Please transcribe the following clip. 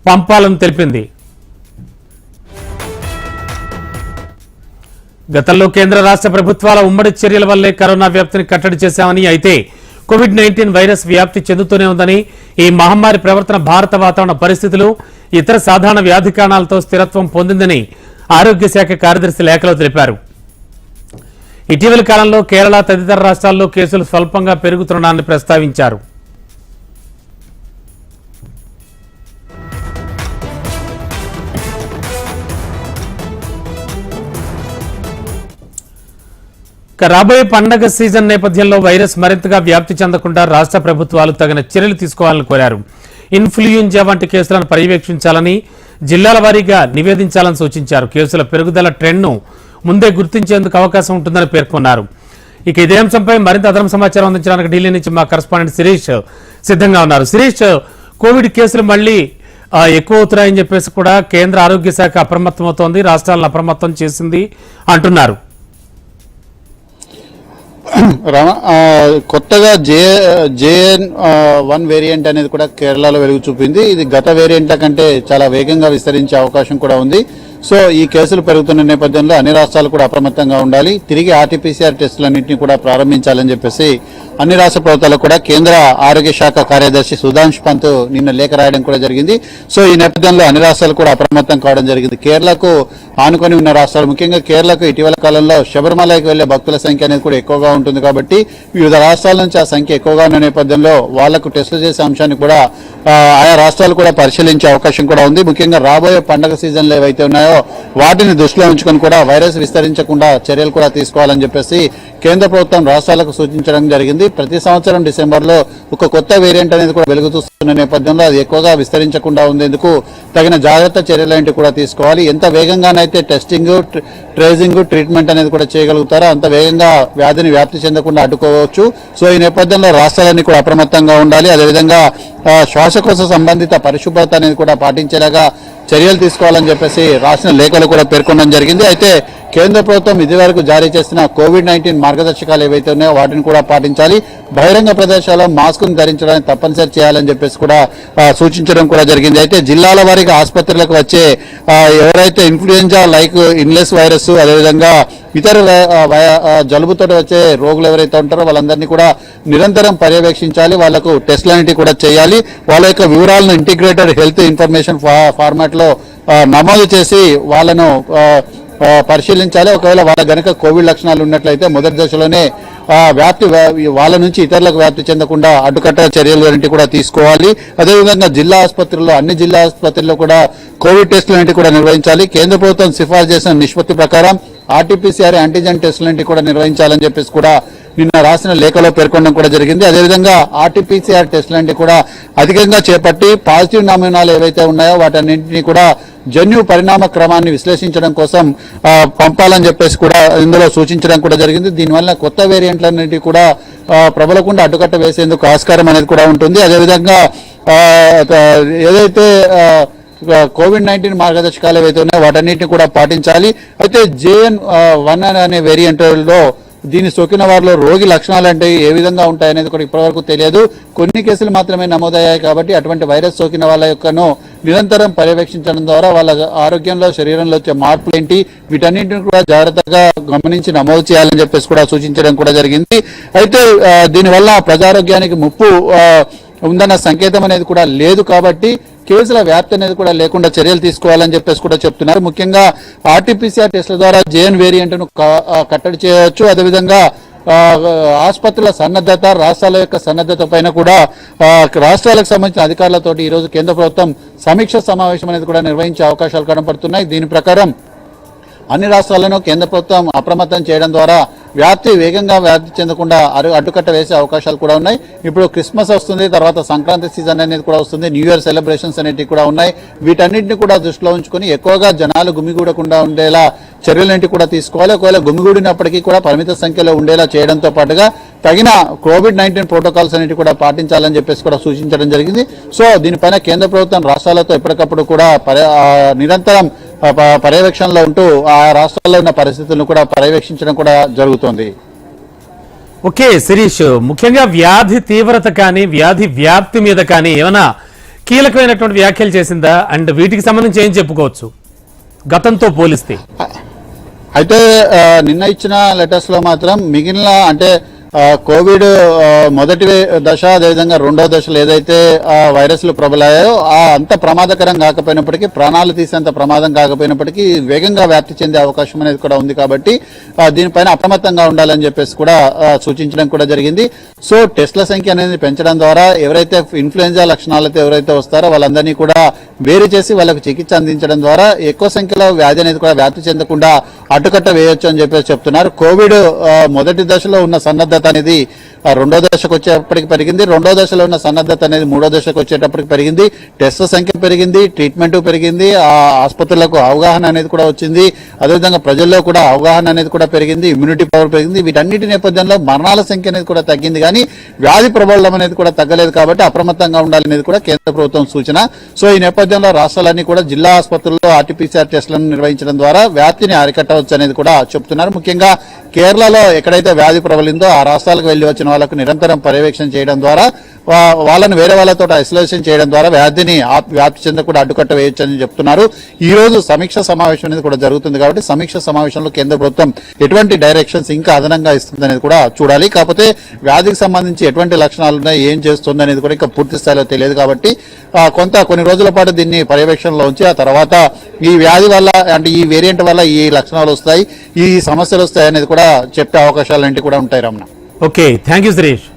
పంపాలని తెలిపింది. గతంలో కేంద్ర రాష్ట్ర ప్రభుత్వాల ఉమ్మడి చర్యల వల్లే కరోనా వ్యాప్తిని కట్టడి చేశామని, అయితే కోవిడ్-19 వైరస్ వ్యాప్తి చెందుతూనే ఉందని, ఈ మహమ్మారి ప్రవర్తన భారత వాతావరణ పరిస్థితులు, ఇతర సాధారణ వ్యాధి కారణాలతో స్థిరత్వం పొందిందని ఆరోగ్య శాఖ కార్యదర్శి లేఖలో తెలిపారు. ఇటీవల కాలంలో కేరళ తదితర రాష్ట్రాల్లో కేసులు స్వల్పంగా పెరుగుతుండడాన్ని ప్రస్తావించారు. రాబోయే పండగ సీజన్ నేపథ్యంలో వైరస్ మరింతగా వ్యాప్తి చెందకుండా రాష్ట్ర ప్రభుత్వాలు తగిన చర్యలు తీసుకోవాలని కోరారు. ఇన్ఫ్లుయెంజా వంటి కేసులను పర్యవేక్షించాలని, జిల్లాల వారీగా నివేదించాలని సూచించారు. కేసుల పెరుగుదల ట్రెండ్ను ముందే గుర్తించేందుకు అవకాశం ఉంటుందని పేర్కొన్నారు. ఇక ఇదే అంశంపై మరింత అదనపు సమాచారం అందించడానికి ఢిల్లీ నుంచి మా కరెస్పాండెంట్ శిరీష్ సిద్ధంగా ఉన్నారు. శిరీష్, కోవిడ్ కేసులు మళ్లీ ఎక్కువ అవుతున్నాయని చెప్పేసి కూడా కేంద్ర ఆరోగ్య శాఖ అప్రమత్తమవుతోంది, రాష్ట్రాలను అప్రమత్తం చేసింది అంటున్నారు. కొత్తగా JN1 వేరియంట్ అనేది కూడా కేరళలో వెలుగు చూపింది. ఇది గత వేరియంట్ల కంటే చాలా వేగంగా విస్తరించే అవకాశం కూడా ఉంది. సో ఈ కేసులు పెరుగుతున్న నేపథ్యంలో అన్ని రాష్ట్రాలు కూడా అప్రమత్తంగా ఉండాలి. తిరిగి RT-PCR టెస్టులన్నింటినీ కూడా ప్రారంభించాలని చెప్పేసి అన్ని రాష్ట్ర ప్రభుత్వాలకు కూడా కేంద్ర ఆరోగ్య శాఖ కార్యదర్శి సుధాంశ్ పంత్ నిన్న లేఖ రాయడం కూడా జరిగింది. సో ఈ నేపథ్యంలో అన్ని రాష్ట్రాలు కూడా అప్రమత్తం కావడం జరిగింది. కేరళకు ఆనుకొని ఉన్న రాష్ట్రాలు, ముఖ్యంగా కేరళకు ఇటీవల కాలంలో శబరిమలకి వెళ్లే భక్తుల సంఖ్య అనేది కూడా ఎక్కువగా ఉంటుంది కాబట్టి వివిధ రాష్ట్రాల నుంచి ఆ సంఖ్య ఎక్కువగా ఉన్న నేపథ్యంలో వాళ్లకు టెస్టులు చేసే అంశాన్ని కూడా ఆయా రాష్ట్రాలు కూడా పరిశీలించే అవకాశం కూడా ఉంది. ముఖ్యంగా రాబోయే పండుగ సీజన్లు ఏవైతే ఉన్నాయో వాటిని దృష్టిలో ఉంచుకొని కూడా వైరస్ విస్తరించకుండా చర్యలు కూడా తీసుకోవాలని చెప్పేసి కేంద్ర ప్రభుత్వం రాష్ట్రాలకు సూచించడం జరిగింది. ప్రతి సంవత్సరం డిసెంబర్లో ఒక కొత్త వేరియంట్ అనేది కూడా వెలుగు చూస్తున్న నేపథ్యంలో అది ఎక్కువగా విస్తరించకుండా ఉండేందుకు తగిన జాగ్రత్త చర్యలు కూడా తీసుకోవాలి. ఎంత వేగంగానైతే టెస్టింగ్, ట్రేసింగ్, ట్రీట్మెంట్ అనేది కూడా చేయగలుగుతారో అంత వేగంగా వ్యాధిని వ్యాప్తి చెందకుండా అడ్డుకోవచ్చు. సో ఈ నేపథ్యంలో రాష్ట్రాలన్నీ కూడా అప్రమత్తంగా ఉండాలి. అదేవిధంగా శ్వాసకోశ సంబంధిత పరిశుభ్రత అనేది కూడా పాటించేలాగా చర్యలు తీసుకోవాలని చెప్పేసి రాసిన లేఖలు కూడా పేర్కొనడం జరిగింది. అయితే కేంద్ర ప్రభుత్వం ఇదివరకు జారీ చేసిన కోవిడ్-19 మార్గదర్శకాలు ఏవైతే ఉన్నాయో వాటిని కూడా పాటించాలి. బహిరంగ ప్రదేశాల్లో మాస్కును ధరించడానికి తప్పనిసరి చేయాలని చెప్పేసి కూడా సూచించడం కూడా జరిగింది. అయితే జిల్లాల వారీగా ఆసుపత్రులకు వచ్చే ఎవరైతే ఇన్ఫ్లుయెంజా లైక్ ఇన్లెస్ వైరస్, అదేవిధంగా ఇతర జలుబుతో వచ్చే రోగులు ఎవరైతే ఉంటారో వాళ్ళందరినీ కూడా నిరంతరం పర్యవేక్షించాలి. వాళ్లకు టెస్టులన్నిటి కూడా చేయాలి. వాళ్ళ యొక్క వివరాలను ఇంటిగ్రేటెడ్ హెల్త్ ఇన్ఫర్మేషన్ ఫార్మాట్ లో నమోదు చేసి వాళ్ళను పరిశీలించాలి. ఒకవేళ వాళ్ళ గనక కోవిడ్ లక్షణాలు ఉన్నట్లయితే మొదటి దశలోనే వ్యాప్తి వాళ్ళ నుంచి ఇతరులకు వ్యాప్తి చెందకుండా అడ్డుకట్ట చర్యలు కూడా తీసుకోవాలి. అదేవిధంగా అన్ని జిల్లా ఆసుపత్రుల్లో కూడా కోవిడ్ టెస్టులన్నింటి కూడా నిర్వహించాలి. కేంద్ర ప్రభుత్వం సిఫార్సు చేసిన నిష్పత్తి ప్రకారం RT-PCR యాంటీజెన్ టెస్టులన్నింటి కూడా నిర్వహించాలని చెప్పేసి కూడా నిన్న రాసిన లేఖలో పేర్కొనడం కూడా జరిగింది. అదేవిధంగా RT-PCR టెస్టులన్నింటి కూడా అధికంగా చేపట్టి పాజిటివ్ నమూనాలు ఏవైతే ఉన్నాయో వాటన్నింటినీ కూడా జన్యు పరిణామ క్రమాన్ని విశ్లేషించడం కోసం పంపాలని చెప్పేసి కూడా ఇందులో సూచించడం కూడా జరిగింది. దీనివల్ల కొత్త వేరియంట్లన్నింటి కూడా ప్రబలకుండా అడ్డుకట్ట వేసేందుకు ఆస్కారం అనేది కూడా ఉంటుంది. అదేవిధంగా ఏదైతే కోవిడ్-19 మార్గదర్శకాలు ఏవైతే ఉన్నాయో వాటన్నిటిని కూడా పాటించాలి. అయితే JN1 అనే వేరియంట్లో దీన్ని సోకిన వారిలో రోగి లక్షణాలు అంటే ఏ విధంగా ఉంటాయనేది కూడా ఇప్పటివరకు తెలియదు. కొన్ని కేసులు మాత్రమే నమోదయ్యాయి కాబట్టి అటువంటి వైరస్ సోకిన వాళ్ళ యొక్కను నిరంతరం పర్యవేక్షించడం ద్వారా వాళ్ళ ఆరోగ్యంలో, శరీరంలో వచ్చే మార్పులు ఏంటి వీటన్నింటిని కూడా జాగ్రత్తగా గమనించి నమోదు చేయాలని చెప్పేసి కూడా సూచించడం కూడా జరిగింది. అయితే దీనివల్ల ప్రజారోగ్యానికి ముప్పు ఉందన్న సంకేతం అనేది కూడా లేదు కాబట్టి కేసుల వ్యాప్తి అనేది కూడా లేకుండా చర్యలు తీసుకోవాలని చెప్పేసి కూడా చెప్తున్నారు. ముఖ్యంగా RT-PCR టెస్టుల ద్వారా JN వేరియంట్ను కట్టడి చేయవచ్చు. అదేవిధంగా ఆసుపత్రుల సన్నద్ధత, రాష్ట్రాల యొక్క సన్నద్ధత పైన కూడా రాష్ట్రాలకు సంబంధించిన అధికారులతోటి ఈరోజు కేంద్ర ప్రభుత్వం సమీక్ష సమావేశం అనేది కూడా నిర్వహించే అవకాశాలు కనపడుతున్నాయి. దీని ప్రకారం అన్ని రాష్ట్రాలను కేంద్ర ప్రభుత్వం అప్రమత్తం చేయడం ద్వారా వేగంగా వ్యాప్తి చెందకుండా అడ్డుకట్ట వేసే అవకాశాలు కూడా ఉన్నాయి. ఇప్పుడు క్రిస్మస్ వస్తుంది, తర్వాత సంక్రాంతి సీజన్ అనేది కూడా వస్తుంది, న్యూ ఇయర్ సెలబ్రేషన్స్ అనేవి కూడా ఉన్నాయి. వీటన్నిటిని కూడా దృష్టిలో ఉంచుకొని ఎక్కువగా జనాలు గుమిగూడకుండా ఉండేలా చర్యలేంటి కూడా తీసుకోవాలి. ఒకవేళ గుమిగూడినప్పటికీ కూడా పరిమిత సంఖ్యలో ఉండేలా చేయడంతో పాటుగా తగిన కోవిడ్-19 ప్రోటోకాల్స్ అనేవి కూడా పాటించాలని చెప్పేసి కూడా సూచించడం జరిగింది. సో దీనిపైన కేంద్ర ప్రభుత్వం రాష్ట్రాలతో ఎప్పటికప్పుడు కూడా నిరంతరం పర్యవేక్షణలో ఉంటూ ఆ రాష్ట్రాల్లో ఉన్న పరిస్థితులను కూడా పర్యవేక్షించడం కూడా జరుగుతోంది. ఓకే శిరీష్, ముఖ్యంగా వ్యాధి తీవ్రత కానీ వ్యాధి వ్యాప్తి మీద కానీ ఏమైనా కీలకమైనటువంటి వ్యాఖ్యలు చేసిందా అండ్ వీటికి సంబంధించి ఏం చెప్పుకోవచ్చు గతంతో పోలిస్తే? అయితే నిన్న ఇచ్చిన లెటర్స్ లో మాత్రం మిగిలిన అంటే కోవిడ్ మొదటి దశ అదేవిధంగా రెండో దశలు ఏదైతే వైరస్లు ప్రబలాయో అంత ప్రమాదకరం కాకపోయినప్పటికీ, ప్రాణాలు తీసేంత ప్రమాదం కాకపోయినప్పటికీ వేగంగా వ్యాప్తి చెందే అవకాశం అనేది కూడా ఉంది. కాబట్టి దీనిపైన అప్రమత్తంగా ఉండాలని చెప్పేసి కూడా సూచించడం కూడా జరిగింది. సో టెస్ట్ల సంఖ్య అనేది పెంచడం ద్వారా ఎవరైతే ఇన్ఫ్లుయెంజా లక్షణాలతో ఎవరైతే వస్తారో వాళ్ళందరినీ కూడా వేరు చేసి వాళ్ళకు చికిత్స అందించడం ద్వారా ఎక్కువ సంఖ్యలో వ్యాధి అనేది కూడా వ్యాప్తి చెందకుండా అడ్డుకట్ట వేయొచ్చు అని చెప్పేసి చెప్తున్నారు. కోవిడ్ మొదటి దశలో ఉన్న సన్నద్ధత అనేది రెండో దశకు వచ్చేటప్పటికి పెరిగింది, రెండో దశలో ఉన్న సన్నద్ధత అనేది మూడో దశకు వచ్చేటప్పటికి పెరిగింది, టెస్ట్ సంఖ్య పెరిగింది, ట్రీట్మెంట్ పెరిగింది, ఆసుపత్రులకు అవగాహన అనేది కూడా వచ్చింది, అదేవిధంగా ప్రజల్లో కూడా అవగాహన అనేది కూడా పెరిగింది, ఇమ్యూనిటీ పవర్ పెరిగింది. వీటన్నిటి నేపథ్యంలో మరణాల సంఖ్య అనేది కూడా తగ్గింది, కానీ వ్యాధి ప్రబలం అనేది కూడా తగ్గలేదు. కాబట్టి అప్రమత్తంగా ఉండాలనేది కూడా కేంద్ర ప్రభుత్వం సూచన. సో ఈ నేపథ్యంలో రాష్ట్రాలన్నీ కూడా జిల్లా ఆసుపత్రుల్లో ఆర్టీపీసీఆర్ టెస్టులను నిర్వహించడం ద్వారా వ్యాప్తిని అరికట్టవచ్చు అనేది కూడా చెప్తున్నారు. ముఖ్యంగా కేరళలో ఎక్కడైతే వ్యాధి ప్రబలిందో ఆ రాష్ట్రాలకు వెళ్లి వచ్చిన వాళ్ళకు నిరంతరం పర్యవేక్షణ చేయడం ద్వారా వాళ్ళని వేరే వాళ్ళతో ఐసోలేషన్ చేయడం ద్వారా వ్యాధిని వ్యాప్తి చెందకుండా అడ్డుకట్ట వేయొచ్చు అని చెప్తున్నారు. ఈ రోజు సమీక్ష సమావేశం అనేది కూడా జరుగుతుంది. కాబట్టి సమీక్ష సమావేశంలో కేంద్ర ప్రభుత్వం ఎటువంటి డైరెక్షన్స్ ఇంకా అదనంగా ఇస్తుంది అనేది కూడా చూడాలి. కాకపోతే వ్యాధికి సంబంధించి ఎటువంటి లక్షణాలు ఉన్నాయి, ఏం చేస్తుంది అనేది కూడా ఇంకా పూర్తి స్థాయిలో తెలియదు. కాబట్టి కొన్ని రోజుల పాటు దీన్ని పర్యవేక్షణలో ఉంచి ఆ తర్వాత ఈ వ్యాధి వల్ల అంటే ఈ వేరియంట్ వల్ల ఈ లక్షణాలు వస్తాయి, ఈ సమస్యలు వస్తాయి అనేది కూడా చెప్పే అవకాశాలు ఏంటి కూడా ఉంటాయి. Ramana. Okay, thank you Suresh.